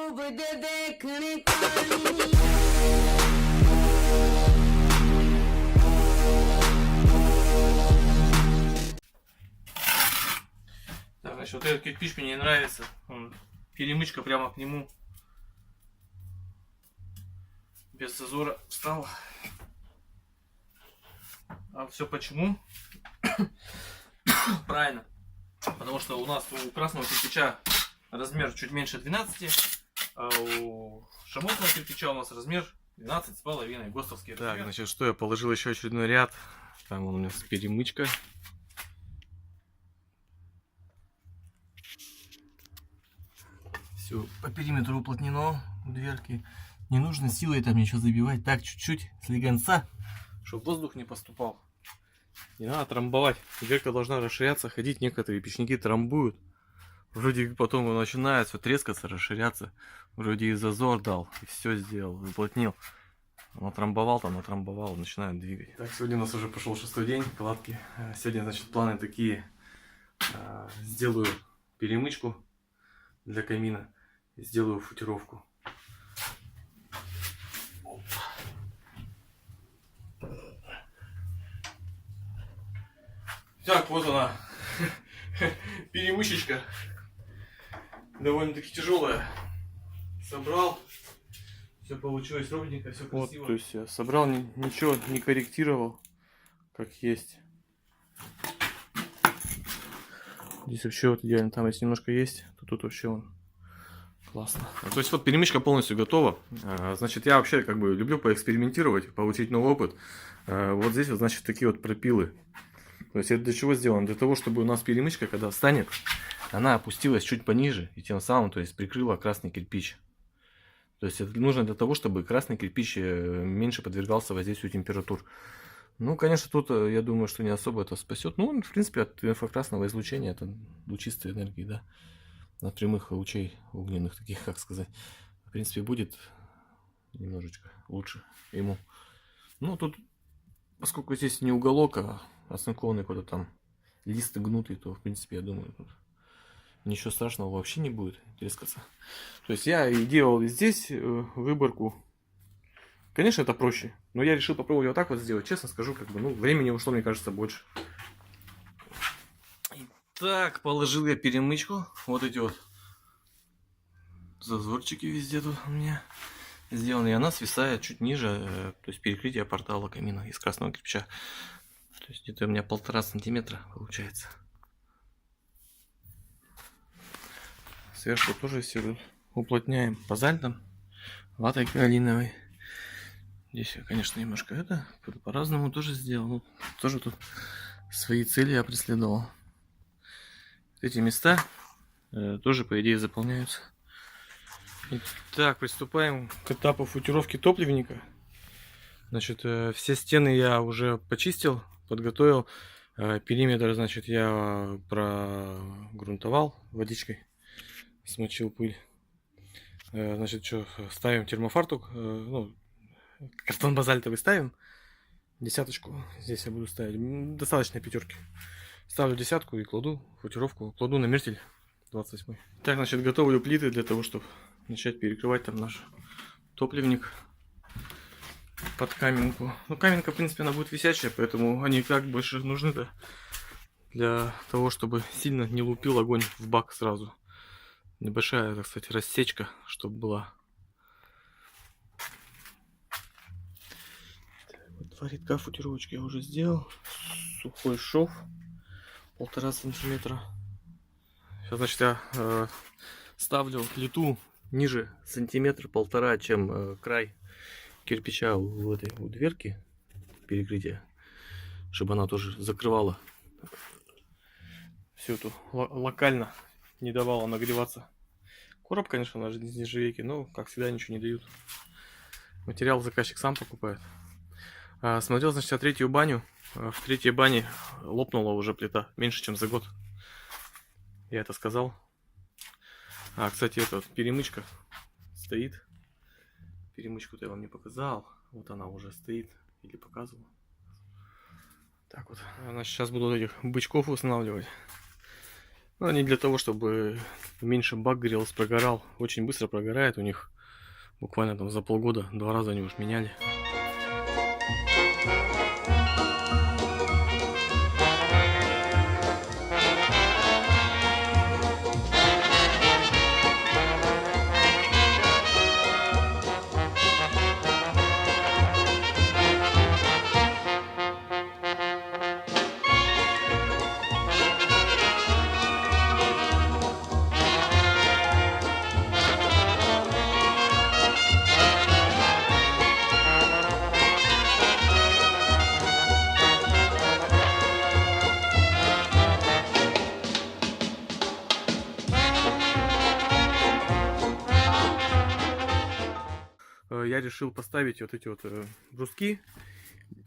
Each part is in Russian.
Так, значит, вот этот кирпич мне не нравится. Он, перемычка прямо к нему. Без зазора встала. А все почему? Правильно. Потому что у нас у красного кирпича размер чуть меньше 12, а у шамотного кирпича у нас размер 12,5. ГОСТовский размер. Так, значит, что я положил еще очередной ряд. Там он у меня с перемычкой. Все по периметру уплотнено у дверки. Не нужно силой там ничего забивать. Так, чуть-чуть слегонца, чтобы воздух не поступал. Не надо трамбовать. Дверка должна расширяться, ходить. Некоторые печники трамбуют. Вроде потом начинает все трескаться, расширяться. Вроде и зазор дал, и все сделал, уплотнил. Натрамбовал там, натрамбовал, начинает двигать. Так, сегодня у нас уже пошел 6-й день кладки. Сегодня, значит, планы такие. Сделаю перемычку для камина. Сделаю футировку. Так, вот она. Перемычечка. Довольно-таки тяжелая. Собрал. Все получилось ровненько, все красиво. Вот, то есть я собрал, ничего не корректировал, как есть. Здесь вообще вот идеально. Там если немножко есть, то тут вообще он классно. То есть вот перемычка полностью готова. Значит, я вообще как бы люблю поэкспериментировать, получить новый опыт. Вот здесь вот, значит, такие вот пропилы. То есть это для чего сделано? Для того, чтобы у нас перемычка, когда встанет, она опустилась чуть пониже и тем самым, то есть, прикрыла красный кирпич. То есть это нужно для того, чтобы красный кирпич меньше подвергался воздействию температур. Ну, конечно, тут я думаю, что не особо это спасет. Ну, в принципе, от инфракрасного излучения, это лучистой энергии, да, от прямых лучей огненных, таких, как сказать, в принципе, будет немножечко лучше ему. Ну, тут, поскольку здесь не уголок, а оцинкованный куда-то там лист гнутый, то, в принципе, я думаю, тут ничего страшного вообще не будет трескаться. То есть я и делал здесь выборку. Конечно, это проще, но я решил попробовать вот так вот сделать. Честно скажу, как бы, ну, времени ушло, мне кажется, больше. Итак, положил я перемычку. Вот эти вот зазорчики везде тут у меня сделаны. И она свисает чуть ниже, то есть перекрытие портала камина из красного кирпича. То есть где-то у меня 1,5 сантиметра получается. Сверху тоже все уплотняем базальтом, ватой каолиновой. Здесь я, конечно, немножко это по-разному тоже сделал. Ну, тоже тут свои цели я преследовал. Эти места тоже, по идее, заполняются. Итак, приступаем к этапу футировки топливника. Значит, все стены я уже почистил, подготовил. Периметр, значит, я прогрунтовал водичкой, смочил пыль. Значит, что, ставим термофартук, ну, картон базальтовый ставим, 10-очку, здесь я буду ставить, достаточно 5-ки. Ставлю 10-ку и кладу футировку, кладу на мертель 28. Так, значит, готовлю плиты для того, чтобы начать перекрывать там наш топливник под каменку. Ну, каменка, в принципе, она будет висячая, поэтому они как больше нужны-то для того, чтобы сильно не лупил огонь в бак сразу. Небольшая, так сказать, рассечка, чтобы была. Так, вот 2 рядка футировочки я уже сделал. Сухой шов 1,5 сантиметра. Сейчас, значит, я ставлю плиту ниже 1,5 сантиметра, чем край кирпича у этой у дверки перекрытия, чтобы она тоже закрывала всю эту локально, не давала нагреваться. Короб, конечно, на нержавейке, но, как всегда, ничего не дают. Материал заказчик сам покупает. Смотрел, значит, 3-ю баню. В 3-й бане лопнула уже плита меньше, чем за год. Я это сказал. Кстати, эта перемычка стоит. Перемычку-то я вам не показал. Вот она уже стоит. Или показывал. Так вот. Значит, сейчас буду этих бычков устанавливать. Ну, они для того, чтобы меньше бак грелся, прогорал. Очень быстро прогорает у них. Буквально там за полгода 2 раза они уж меняли. Я решил поставить вот эти вот бруски.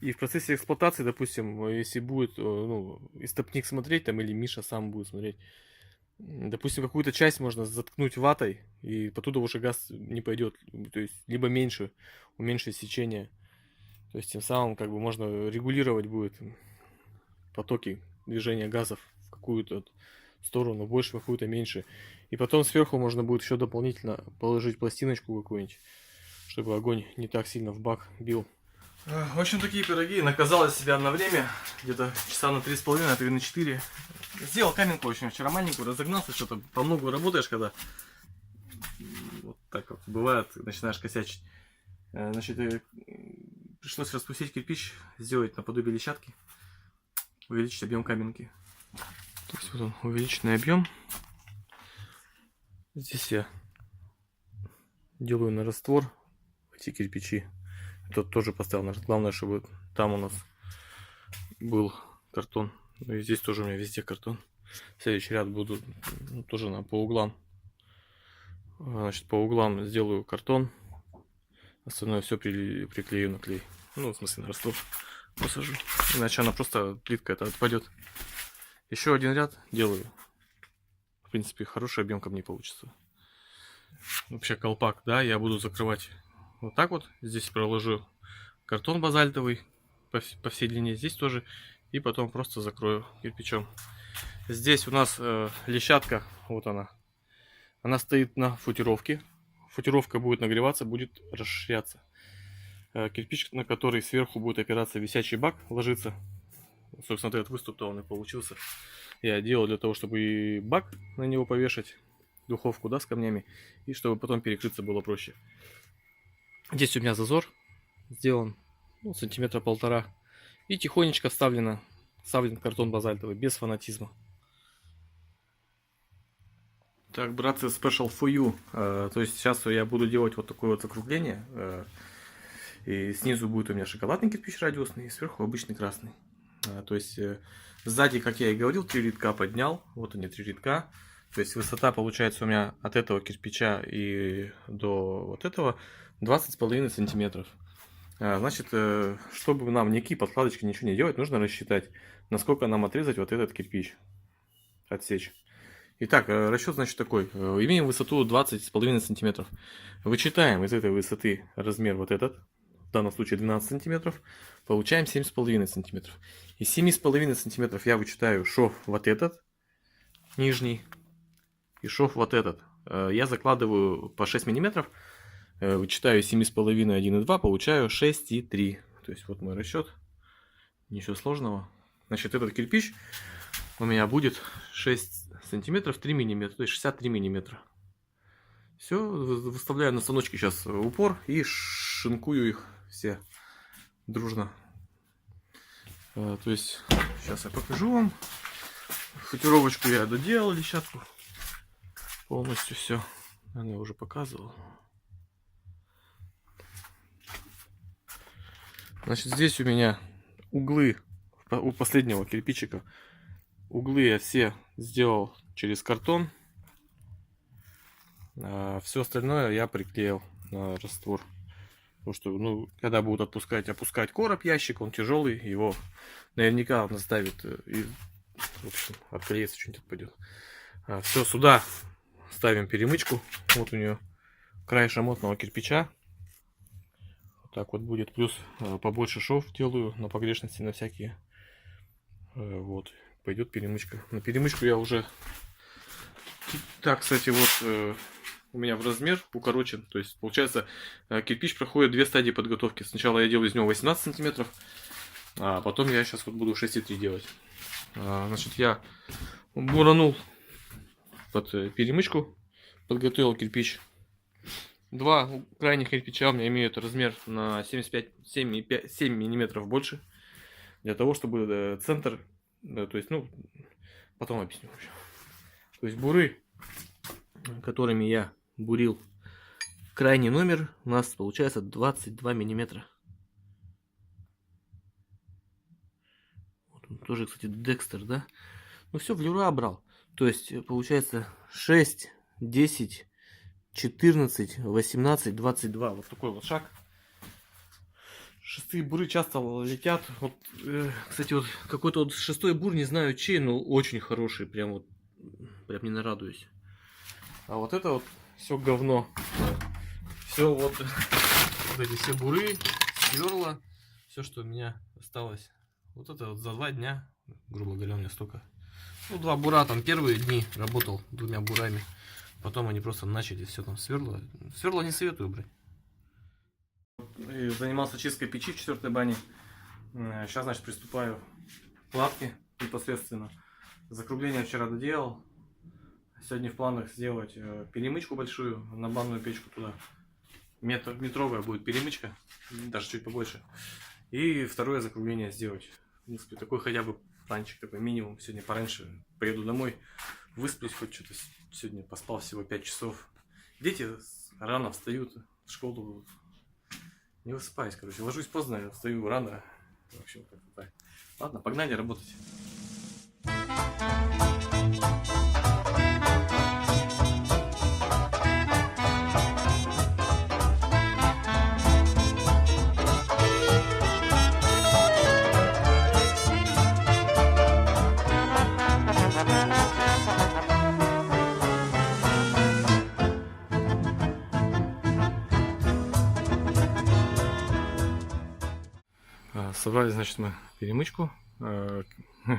И в процессе эксплуатации, допустим, если будет, ну, истопник смотреть там, или Миша сам будет смотреть, допустим, какую-то часть можно заткнуть ватой, и оттуда уже газ не пойдет. То есть, либо меньше, уменьшить сечение. То есть, тем самым, как бы, можно регулировать будет потоки движения газов в какую-то сторону, больше, в какую-то меньше. И потом сверху можно будет еще дополнительно положить пластиночку какую-нибудь, чтобы огонь не так сильно в бак бил. В общем, такие пироги. Наказал себя на время, где-то часа на 3,5, а то и на 4. Сделал каменку, в общем, вчера маленькую, разогнался, что-то по много работаешь, когда вот так вот бывает, начинаешь косячить. Значит, пришлось распустить кирпич, сделать наподобие лещатки, увеличить объем каменки. То есть вот он, увеличенный объем. Здесь я делаю на раствор эти кирпичи. Тут тоже поставил. Главное, чтобы там у нас был картон. Ну и здесь тоже у меня везде картон. Следующий ряд буду тоже по углам. Значит, по углам сделаю картон. Остальное все приклею на клей. Ну, в смысле, на раствор посажу. Иначе она просто, плитка это отпадет. Еще один ряд делаю. В принципе, хороший объем камней получится. Вообще колпак, да, я буду закрывать вот так вот. Здесь проложу картон базальтовый по всей длине. Здесь тоже. И потом просто закрою кирпичом. Здесь у нас лещатка. Вот она. Она стоит на футировке. Футировка будет нагреваться, будет расширяться. Кирпич, на который сверху будет опираться висячий бак, ложится. Собственно, этот выступ-то он и получился. Я делал для того, чтобы и бак на него повешать. Духовку, да, с камнями. И чтобы потом перекрыться было проще. Здесь у меня зазор сделан, ну, сантиметра 1,5. И тихонечко вставлен картон базальтовый, без фанатизма. Так, братцы, special for you. То есть сейчас я буду делать вот такое вот закругление. И снизу будет у меня шоколадный кирпич радиусный, и сверху обычный красный. То есть сзади, как я и говорил, 3 рядка поднял. Вот они, 3 рядка. То есть высота получается у меня от этого кирпича и до вот этого 20,5 сантиметров. Значит, чтобы нам никакие подкладочки, ничего не делать, нужно рассчитать, насколько нам отрезать вот этот кирпич. Отсечь. Итак, расчет, значит, такой. Имеем высоту 20,5 сантиметров. Вычитаем из этой высоты размер вот этот. В данном случае 12 сантиметров. Получаем 7,5 сантиметров. Из 7,5 сантиметров я вычитаю шов вот этот, нижний, и шов вот этот. Я закладываю по 6 миллиметров. Вычитаю 7,5, 1,2, получаю 6,3. То есть вот мой расчет. Ничего сложного. Значит, этот кирпич у меня будет 6 сантиметров 3 миллиметра, то есть 63 миллиметра. Все, выставляю на станочке сейчас упор и шинкую их все дружно. То есть сейчас я покажу вам. Футировочку я доделал, лещатку. Полностью все. Я уже показывал. Значит, здесь у меня углы у последнего кирпичика. Углы я все сделал через картон. А все остальное я приклеил на раствор. Потому что, ну, когда будут опускать короб, ящик, он тяжелый, его наверняка он оставит и, в общем, отклеится, что-нибудь отпадет. Все, сюда ставим перемычку. Вот у нее край шамотного кирпича. Вот так вот будет. Плюс побольше шов делаю на погрешности, на всякие. Вот. Пойдет перемычка. На перемычку я уже Так, кстати, вот у меня в размер укорочен. То есть, получается, кирпич проходит две стадии подготовки. Сначала я делаю из него 18 сантиметров, а потом я сейчас вот буду 6,3 делать. Значит, я буранул под перемычку, подготовил кирпич. Два крайних кирпича у меня имеют размер на 7 миллиметров больше. Для того, чтобы центр, то есть, ну, потом объясню. То есть буры, которыми я бурил крайний номер, у нас получается 22 миллиметра. Вот он тоже, кстати, Декстер, да? Ну все, в Леруа брал. То есть получается 6, 10, 14, 18, 22. Вот такой вот шаг. Шестые буры часто летят. Вот, кстати, вот какой-то вот шестой бур, не знаю чей, но очень хороший. Прям вот, прям не нарадуюсь. А вот это вот все говно. Все вот эти все буры, сверла, все, что у меня осталось. Вот это вот за 2 дня, грубо говоря, у меня столько. Ну, 2 бура, там первые дни работал 2 бурами. Потом они просто начали все там сверла. Сверла не советую брать. И занимался чисткой печи в 4-й бане. Сейчас, значит, приступаю к кладке непосредственно. Закругление вчера доделал. Сегодня в планах сделать перемычку большую на банную печку туда. Метровая будет перемычка, даже чуть побольше. И второе закругление сделать. В принципе, такой хотя бы планчик, такой минимум. Сегодня пораньше приеду домой, высплюсь хоть что-то. Сегодня поспал всего 5 часов. Дети рано встают, в школу не высыпаюсь, короче. Ложусь поздно, встаю рано. В общем, как-то так. Ладно, погнали работать. Собрали, значит, мы перемычку,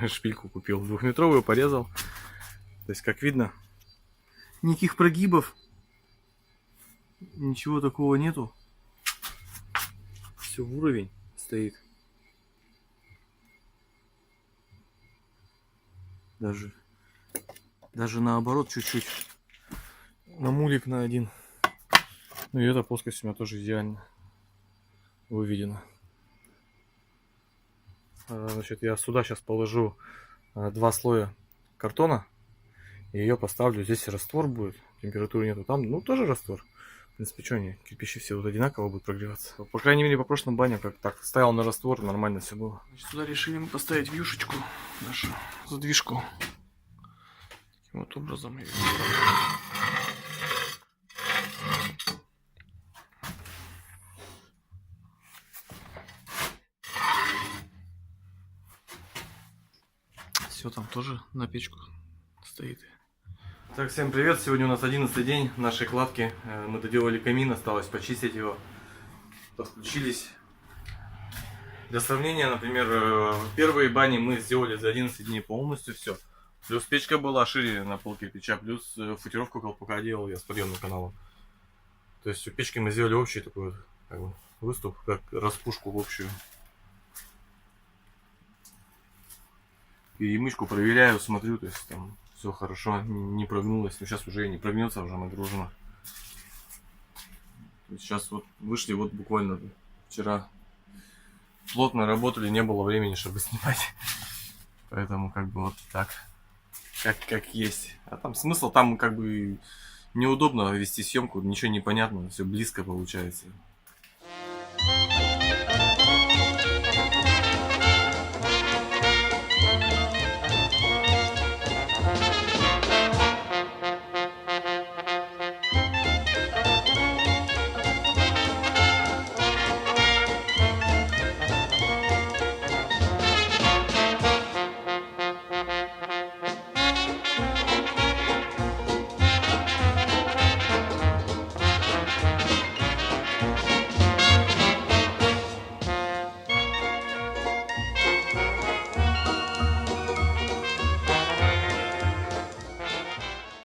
шпильку купил 2-метровую, порезал. То есть, как видно, никаких прогибов, ничего такого нету. Все в уровень стоит. Даже наоборот чуть-чуть на мулик на один. Ну и эта плоскость у меня тоже идеально выведена. Значит, я сюда сейчас положу 2 слоя картона. И ее поставлю. Здесь раствор будет. Температуры нету. Там, ну, тоже раствор. В принципе, что они, кирпичи все вот одинаково будут прогреваться. По крайней мере, по прошлым баням как так ставил на раствор, нормально все было. Значит, сюда решили мы поставить вьюшечку, нашу задвижку. Таким вот образом. Все там тоже на печку стоит. Так, всем привет! Сегодня у нас 11-й день нашей кладки. Мы доделали камин, осталось почистить его. Подключились. Для сравнения, например, первые бани мы сделали за 11 дней полностью все. Плюс печка была шире на пол кирпича, плюс футировку колпака делал я с подъемным каналом. То есть у печки мы сделали общий такой как бы выступ, как распушку в общую. Перемычку проверяю, смотрю, то есть там все хорошо, не прогнулось. Но сейчас уже и не прогнется, уже нагружено. Сейчас вот вышли вот буквально вчера. Плотно работали, не было времени, чтобы снимать. Поэтому как бы вот так. Как есть. А там смысл, там как бы неудобно вести съемку, ничего не понятно, все близко получается.